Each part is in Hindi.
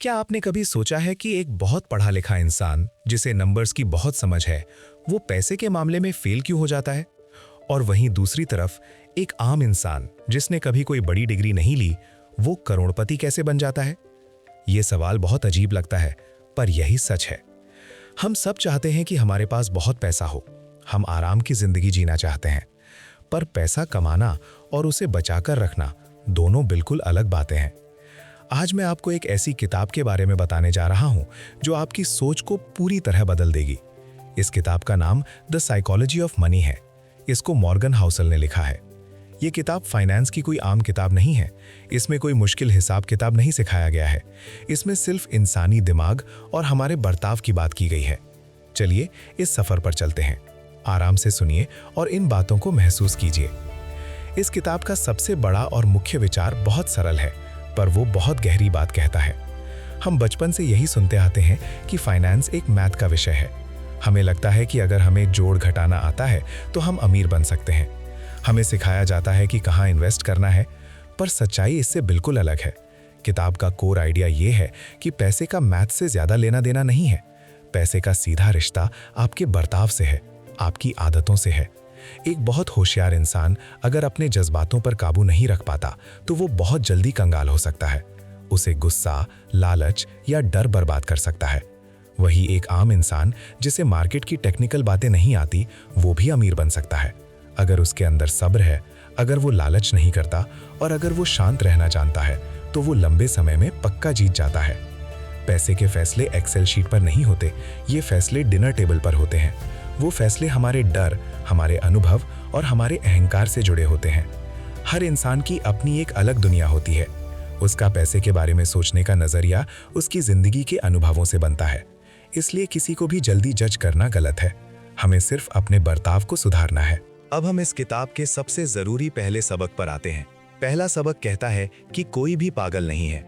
क्या आपने कभी सोचा है कि एक बहुत पढ़ा लिखा इंसान जिसे नंबर्स की बहुत समझ है, वो पैसे के मामले में फेल क्यों हो जाता है? और वहीं दूसरी तरफ एक आम इंसान जिसने कभी कोई बड़ी डिग्री नहीं ली, वो करोड़पति कैसे बन जाता है? ये सवाल बहुत अजीब लगता है, पर यही सच है। हम सब चाहते हैं कि हमारे पास बहुत पैसा हो, हम आराम की जिंदगी जीना चाहते हैं, पर पैसा कमाना और उसे बचाकर रखना दोनों बिल्कुल अलग बातें हैं। आज मैं आपको एक ऐसी किताब के बारे में बताने जा रहा हूं जो आपकी सोच को पूरी तरह बदल देगी। इस किताब का नाम द साइकोलॉजी ऑफ मनी है। इसको मॉर्गन हाउसल ने लिखा है। ये किताब फाइनेंस की कोई आम किताब नहीं है। इसमें कोई मुश्किल हिसाब किताब नहीं सिखाया गया है। इसमें सिर्फ इंसानी दिमाग और हमारे बर्ताव की बात की गई है। चलिए इस सफर पर चलते हैं। आराम से सुनिए और इन बातों को महसूस कीजिए। इस किताब का सबसे बड़ा और मुख्य विचार बहुत सरल है, पर वो बहुत गहरी बात कहता है। हम बचपन से यही सुनते आते हैं कि फाइनेंस एक मैथ का विषय है। हमें लगता है कि अगर हमें जोड़ घटाना आता है तो हम अमीर बन सकते हैं। हमें सिखाया जाता है कि कहाँ इन्वेस्ट करना है, पर सच्चाई इससे बिल्कुल अलग है। किताब का कोर आइडिया ये है कि पैसे का मैथ से ज्यादा लेना देना नहीं है। पैसे का सीधा रिश्ता आपके बर्ताव से है, आपकी आदतों से है। एक बहुत होशियार इंसान अगर अपने जज्बातों पर काबू नहीं रख पाता तो वो बहुत जल्दी कंगाल हो सकता है। उसे गुस्सा, लालच या डर बर्बाद कर सकता है। वही एक आम इंसान जिसे मार्केट की टेक्निकल बातें नहीं आती, वो भी अमीर बन सकता है अगर उसके अंदर सब्र है, अगर वो लालच नहीं करता और अगर वो शांत रहना जानता है तो वो लंबे समय में पक्का जीत जाता है। पैसे के फैसले एक्सेल शीट पर नहीं होते, ये फैसले डिनर टेबल पर होते हैं। वो फैसले हमारे डर, हमारे अनुभव और हमारे अहंकार से जुड़े होते हैं। हर इंसान की अपनी एक अलग दुनिया होती है। उसका पैसे के बारे में सोचने का नजरिया उसकी जिंदगी के अनुभवों से बनता है। इसलिए किसी को भी जल्दी जज करना गलत है। हमें सिर्फ अपने बर्ताव को सुधारना है। अब हम इस किताब के सबसे जरूरी पहले सबक पर आते हैं। पहला सबक कहता है कि कोई भी पागल नहीं है।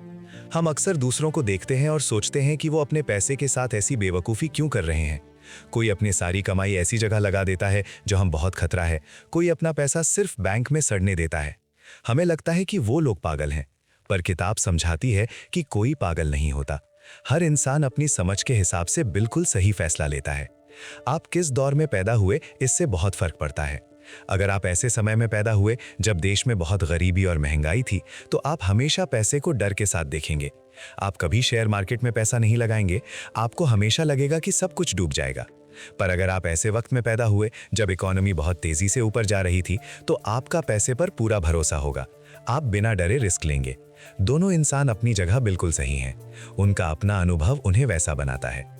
हम अक्सर दूसरों को देखते हैं और सोचते हैं कि वो अपने पैसे के साथ ऐसी बेवकूफ़ी क्यों कर रहे हैं। कोई अपनी सारी कमाई ऐसी जगह लगा देता है जहां बहुत खतरा है। कोई अपना पैसा सिर्फ बैंक में सड़ने देता है। हमें लगता है कि वो लोग पागल हैं, पर किताब समझाती है कि कोई पागल नहीं होता। हर इंसान अपनी समझ के हिसाब से बिल्कुल सही फैसला लेता है। आप किस दौर में पैदा हुए, इससे बहुत फर्क पड़ता है। अगर आप ऐसे समय में पैदा हुए जब देश में बहुत गरीबी और महंगाई थी, तो आप हमेशा पैसे को डर के साथ देखेंगे। आप कभी शेयर मार्केट में पैसा नहीं लगाएंगे। आपको हमेशा लगेगा कि सब कुछ डूब जाएगा। पर अगर आप ऐसे वक्त में पैदा हुए जब इकोनॉमी बहुत तेजी से ऊपर जा रही थी, तो आपका पैसे पर पूरा भरोसा होगा। आप बिना डरे रिस्क लेंगे। दोनों इंसान अपनी जगह बिल्कुल सही हैं। उनका अपना अनुभव उन्हें वैसा बनाता है।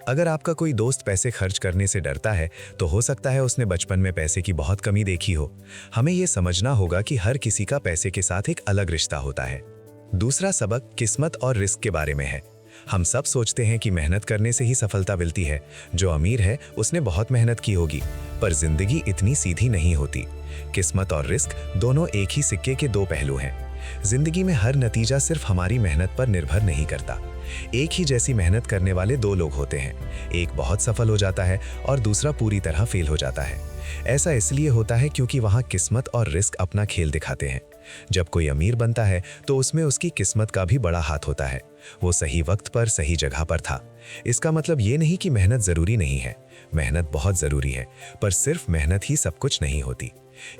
अगर आपका कोई दोस्त पैसे खर्च करने से डरता है, तो हो सकता है उसने बचपन में पैसे की बहुत कमी देखी हो। हमें यह समझना होगा कि हर किसी का पैसे के साथ एक अलग रिश्ता होता है। दूसरा सबक किस्मत और रिस्क के बारे में है। हम सब सोचते हैं कि मेहनत करने से ही सफलता मिलती है। जो अमीर है उसने बहुत मेहनत की होगी, पर जिंदगी इतनी सीधी नहीं होती। किस्मत और रिस्क दोनों एक ही सिक्के के दो पहलू हैं। जिंदगी में हर नतीजा सिर्फ हमारी मेहनत पर निर्भर नहीं करता। एक ही जैसी मेहनत करने वाले दो लोग होते हैं। एक बहुत सफल हो जाता है और दूसरा पूरी तरह फेल हो जाता है। ऐसा इसलिए होता है क्योंकि वहां किस्मत और रिस्क अपना खेल दिखाते हैं। जब कोई अमीर बनता है तो उसमें उसकी किस्मत का भी बड़ा हाथ होता है। वो सही वक्त पर सही जगह पर था। इसका मतलब ये नहीं कि मेहनत जरूरी नहीं है। मेहनत बहुत जरूरी है, पर सिर्फ मेहनत ही सब कुछ नहीं होती।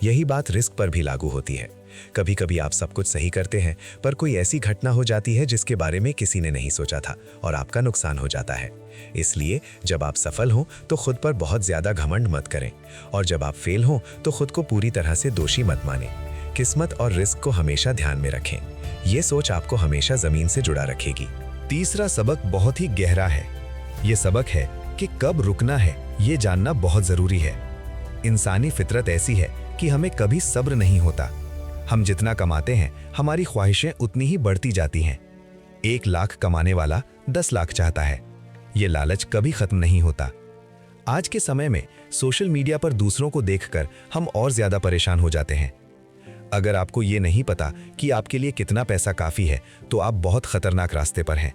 यही बात रिस्क पर भी लागू होती है। कभी कभी आप सब कुछ सही करते हैं, पर कोई ऐसी घटना हो जाती है जिसके बारे में किसी ने नहीं सोचा था और आपका नुकसान हो जाता है। इसलिए जब आप सफल हों तो खुद पर बहुत ज्यादा घमंड मत करें, और जब आप फेल हों तो खुद को पूरी तरह से दोषी मत मानें। किस्मत और रिस्क को हमेशा ध्यान में रखें। ये सोच आपको हमेशा जमीन से जुड़ा रखेगी। तीसरा सबक बहुत ही गहरा है। ये सबक है कि कब रुकना है, ये जानना बहुत जरूरी है। इंसानी फितरत ऐसी है कि हमें कभी सब्र नहीं होता। हम जितना कमाते हैं, हमारी ख्वाहिशें उतनी ही बढ़ती जाती हैं। 1 लाख कमाने वाला 10 लाख चाहता है। ये लालच कभी खत्म नहीं होता। आज के समय में सोशल मीडिया पर दूसरों को देखकर हम और ज्यादा परेशान हो जाते हैं। अगर आपको ये नहीं पता कि आपके लिए कितना पैसा काफी है, तो आप बहुत खतरनाक रास्ते पर हैं।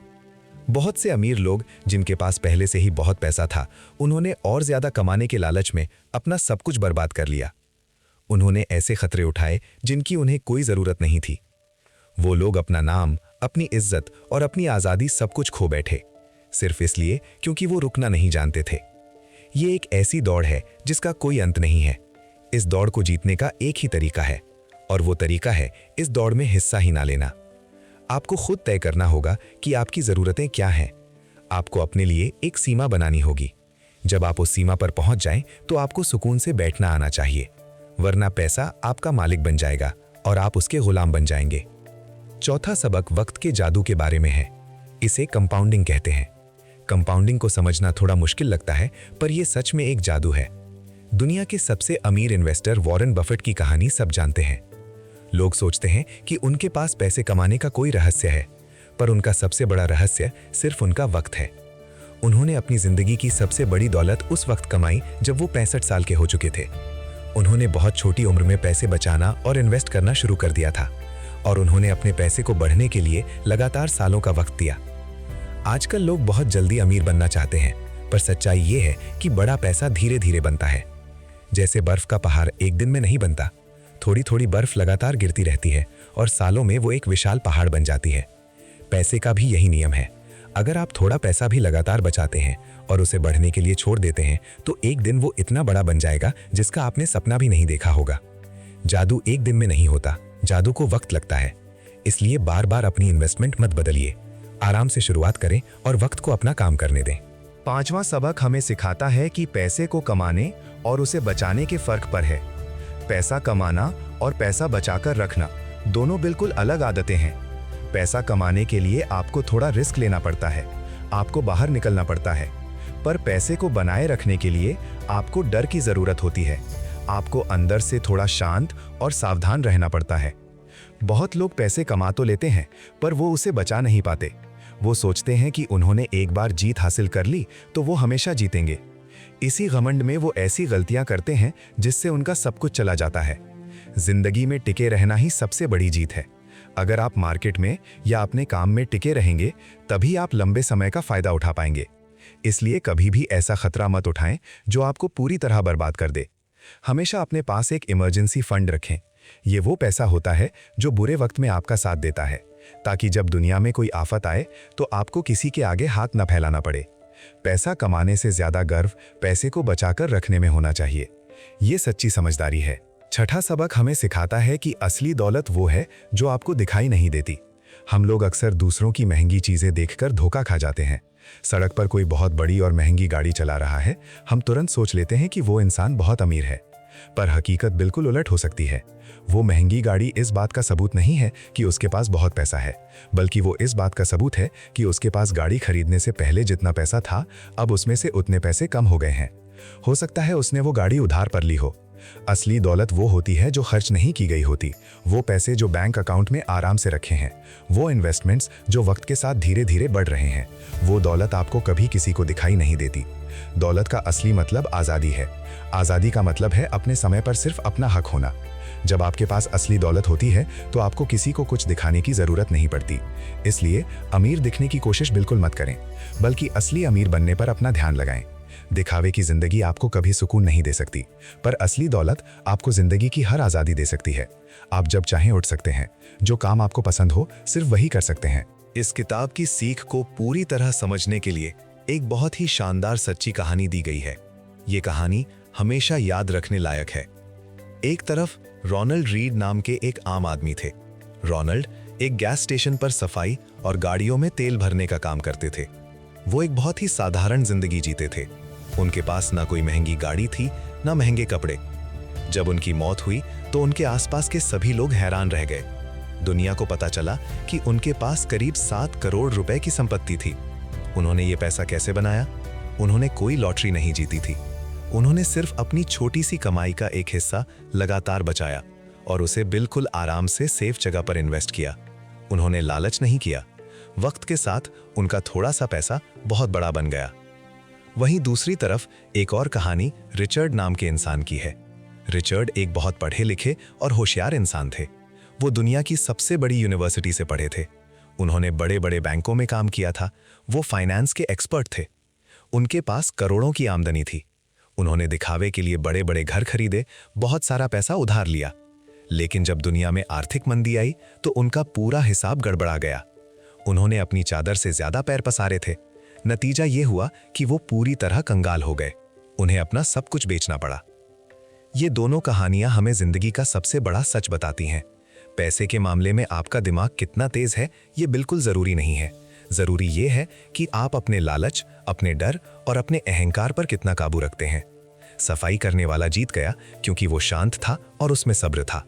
बहुत से अमीर लोग जिनके पास पहले से ही बहुत पैसा था, उन्होंने और ज्यादा कमाने के लालच में अपना सब कुछ बर्बाद कर लिया। उन्होंने ऐसे खतरे उठाए जिनकी उन्हें कोई जरूरत नहीं थी। वो लोग अपना नाम, अपनी इज्जत और अपनी आज़ादी सब कुछ खो बैठे, सिर्फ इसलिए क्योंकि वो रुकना नहीं जानते थे। ये एक ऐसी दौड़ है जिसका कोई अंत नहीं है। इस दौड़ को जीतने का एक ही तरीका है, और वो तरीका है इस दौड़ में हिस्सा ही ना लेना। आपको खुद तय करना होगा कि आपकी ज़रूरतें क्या हैं। आपको अपने लिए एक सीमा बनानी होगी। जब आप उस सीमा पर पहुंच जाएं, तो आपको सुकून से बैठना आना चाहिए, वरना पैसा आपका मालिक बन जाएगा और आप उसके गुलाम बन जाएंगे। चौथा सबक वक्त के जादू के बारे में है। इसे कंपाउंडिंग कहते हैं। कंपाउंडिंग को समझना थोड़ा मुश्किल लगता है, पर यह सच में एक जादू है। दुनिया के सबसे अमीर इन्वेस्टर वॉरेन बफेट की कहानी सब जानते हैं। लोग सोचते हैं कि उनके पास पैसे कमाने का कोई रहस्य है, पर उनका सबसे बड़ा रहस्य सिर्फ उनका वक्त है। उन्होंने अपनी जिंदगी की सबसे बड़ी दौलत उस वक्त कमाई जब वो 65 साल के हो चुके थे। उन्होंने बहुत छोटी उम्र में पैसे बचाना और इन्वेस्ट करना शुरू कर दिया था, और उन्होंने अपने पैसे को बढ़ने के लिए लगातार सालों का वक्त दिया। आजकल लोग बहुत जल्दी अमीर बनना चाहते हैं, पर सच्चाई ये है कि बड़ा पैसा धीरे धीरे बनता है। जैसे बर्फ का पहाड़ एक दिन में नहीं बनता, थोड़ी थोड़ी बर्फ लगातार गिरती रहती है और सालों में वो एक विशाल पहाड़ बन जाती है। पैसे का भी यही नियम है। अगर आप थोड़ा पैसा भी लगातार बचाते हैं और उसे बढ़ने के लिए छोड़ देते हैं, तो एक दिन वो इतना बड़ा बन जाएगा जिसका आपने सपना भी नहीं देखा होगा। जादू एक दिन में नहीं होता, जादू को वक्त लगता है। इसलिए बार बार अपनी इन्वेस्टमेंट मत बदलिए। आराम से शुरुआत करें और वक्त को अपना काम करने दें। पांचवां सबक हमें सिखाता है कि पैसे को कमाने और उसे बचाने के फर्क पर है। पैसा कमाना और पैसा बचाकर रखना दोनों बिल्कुल अलग आदतें हैं। पैसा कमाने के लिए आपको थोड़ा रिस्क लेना पड़ता है, आपको बाहर निकलना पड़ता है, पर पैसे को बनाए रखने के लिए आपको डर की जरूरत होती है। आपको अंदर से थोड़ा शांत और सावधान रहना पड़ता है। बहुत लोग पैसे कमा तो लेते हैं, पर वो उसे बचा नहीं पाते। वो सोचते हैं कि उन्होंने एक बार जीत हासिल कर ली तो वो हमेशा जीतेंगे। इसी घमंड में वो ऐसी गलतियां करते हैं जिससे उनका सब कुछ चला जाता है। जिंदगी में टिके रहना ही सबसे बड़ी जीत है। अगर आप मार्केट में या अपने काम में टिके रहेंगे, तभी आप लंबे समय का फायदा उठा पाएंगे। इसलिए कभी भी ऐसा खतरा मत उठाएं जो आपको पूरी तरह बर्बाद कर दे। हमेशा अपने पास एक इमरजेंसी फंड रखें। ये वो पैसा होता है जो बुरे वक्त में आपका साथ देता है, ताकि जब दुनिया में कोई आफत आए तो आपको किसी के आगे हाथ न फैलाना पड़े। पैसा कमाने से ज्यादा गर्व पैसे को बचाकर रखने में होना चाहिए। ये सच्ची समझदारी है। छठा सबक हमें सिखाता है कि असली दौलत वो है जो आपको दिखाई नहीं देती। हम लोग अक्सर दूसरों की महंगी चीजें देखकर धोखा खा जाते हैं। सड़क पर कोई बहुत बड़ी और महंगी गाड़ी चला रहा है, हम तुरंत सोच लेते हैं कि वो इंसान बहुत अमीर है, पर हकीकत बिल्कुल उलट हो सकती है। वो महंगी गाड़ी इस बात का सबूत नहीं है कि उसके पास बहुत पैसा है, बल्कि वो इस बात का सबूत है कि उसके पास गाड़ी खरीदने से पहले जितना पैसा था, अब उसमें से उतने पैसे कम हो गए हैं। हो सकता है उसने वो गाड़ी उधार पर ली हो। असली दौलत वो होती है जो खर्च नहीं की गई होती, वो पैसे जो बैंक अकाउंट में आराम से रखे हैं, वो इन्वेस्टमेंट्स जो वक्त के साथ धीरे धीरे बढ़ रहे हैं। वो दौलत आपको कभी किसी को दिखाई नहीं देती। दौलत का असली मतलब आज़ादी है। आज़ादी का मतलब है अपने समय पर सिर्फ अपना हक होना। जब आपके पास असली दौलत होती है तो आपको किसी को कुछ दिखाने की ज़रूरत नहीं पड़ती। इसलिए अमीर दिखने की कोशिश बिल्कुल मत करें, बल्कि असली अमीर बनने पर अपना ध्यान लगाएं। दिखावे की जिंदगी आपको कभी सुकून नहीं दे सकती, पर असली दौलत आपको जिंदगी की हर आज़ादी दे सकती है। आप जब चाहें उठ सकते हैं, जो काम आपको पसंद हो सिर्फ वही कर सकते हैं। इस किताब की सीख को पूरी तरह समझने के लिए एक बहुत ही शानदार सच्ची कहानी दी गई है। ये कहानी हमेशा याद रखने लायक है। एक तरफ रोनाल्ड रीड नाम के एक आम आदमी थे। रोनाल्ड एक गैस स्टेशन पर सफाई और गाड़ियों में तेल भरने का काम करते थे। वो एक बहुत ही साधारण जिंदगी जीते थे। उनके पास ना कोई महंगी गाड़ी थी, ना महंगे कपड़े। जब उनकी मौत हुई तो उनके आसपास के सभी लोग हैरान रह गए। दुनिया को पता चला कि उनके पास करीब 7 करोड़ रुपए की संपत्ति थी। उन्होंने ये पैसा कैसे बनाया? उन्होंने कोई लॉटरी नहीं जीती थी। उन्होंने सिर्फ अपनी छोटी सी कमाई का एक हिस्सा लगातार बचाया और उसे बिल्कुल आराम से सेफ जगह पर इन्वेस्ट किया। उन्होंने लालच नहीं किया। वक्त के साथ उनका थोड़ा सा पैसा बहुत बड़ा बन गया। वहीं दूसरी तरफ एक और कहानी रिचर्ड नाम के इंसान की है। रिचर्ड एक बहुत पढ़े लिखे और होशियार इंसान थे। वो दुनिया की सबसे बड़ी यूनिवर्सिटी से पढ़े थे। उन्होंने बड़े बड़े बैंकों में काम किया था। वो फाइनेंस के एक्सपर्ट थे। उनके पास करोड़ों की आमदनी थी। उन्होंने दिखावे के लिए बड़े बड़े घर खरीदे, बहुत सारा पैसा उधार लिया। लेकिन जब दुनिया में आर्थिक मंदी आई तो उनका पूरा हिसाब गड़बड़ा गया। उन्होंने अपनी चादर से ज्यादा पैर पसारे थे। नतीजा ये हुआ कि वो पूरी तरह कंगाल हो गए। उन्हें अपना सब कुछ बेचना पड़ा। ये दोनों कहानियां हमें जिंदगी का सबसे बड़ा सच बताती हैं। पैसे के मामले में आपका दिमाग कितना तेज है, ये बिल्कुल जरूरी नहीं है। जरूरी ये है कि आप अपने लालच, अपने डर और अपने अहंकार पर कितना काबू रखते हैं। सफाई करने वाला जीत गया क्योंकि वो शांत था और उसमें सब्र था।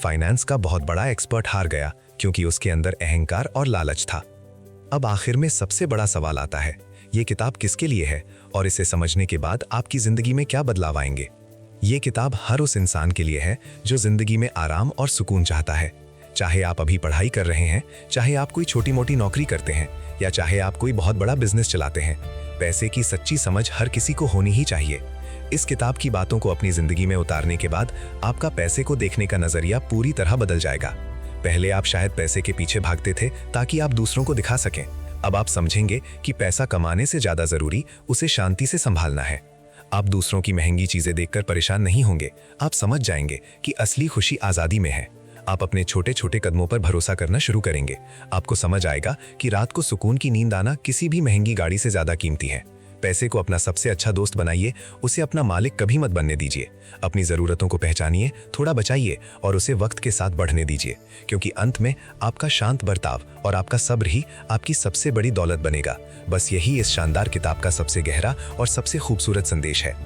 फाइनेंस का बहुत बड़ा एक्सपर्ट हार गया क्योंकि उसके अंदर अहंकार और लालच था। अब आखिर में सबसे बड़ा सवाल आता है, ये किताब किसके लिए है और इसे समझने के बाद आपकी जिंदगी में क्या बदलाव आएंगे? ये किताब हर उस इंसान के लिए है जो जिंदगी में आराम और सुकून चाहता है। चाहे आप अभी पढ़ाई कर रहे हैं, चाहे आप कोई छोटी मोटी नौकरी करते हैं, या चाहे आप कोई बहुत बड़ा बिजनेस चलाते हैं, पैसे की सच्ची समझ हर किसी को होनी ही चाहिए। इस किताब की बातों को अपनी जिंदगी में उतारने के बाद आपका पैसे को देखने का नजरिया पूरी तरह बदल जाएगा। पहले आप शायद पैसे के पीछे भागते थे ताकि आप दूसरों को दिखा सकें। अब आप समझेंगे कि पैसा कमाने से ज्यादा जरूरी उसे शांति से संभालना है। आप दूसरों की महंगी चीजें देखकर परेशान नहीं होंगे। आप समझ जाएंगे कि असली खुशी आजादी में है। आप अपने छोटे छोटे कदमों पर भरोसा करना शुरू करेंगे। आपको समझ आएगा कि रात को सुकून की नींद आना किसी भी महंगी गाड़ी से ज्यादा कीमती है। पैसे को अपना सबसे अच्छा दोस्त बनाइए, उसे अपना मालिक कभी मत बनने दीजिए। अपनी जरूरतों को पहचानिए, थोड़ा बचाइए और उसे वक्त के साथ बढ़ने दीजिए, क्योंकि अंत में आपका शांत बर्ताव और आपका सब्र ही आपकी सबसे बड़ी दौलत बनेगा। बस यही इस शानदार किताब का सबसे गहरा और सबसे खूबसूरत संदेश है।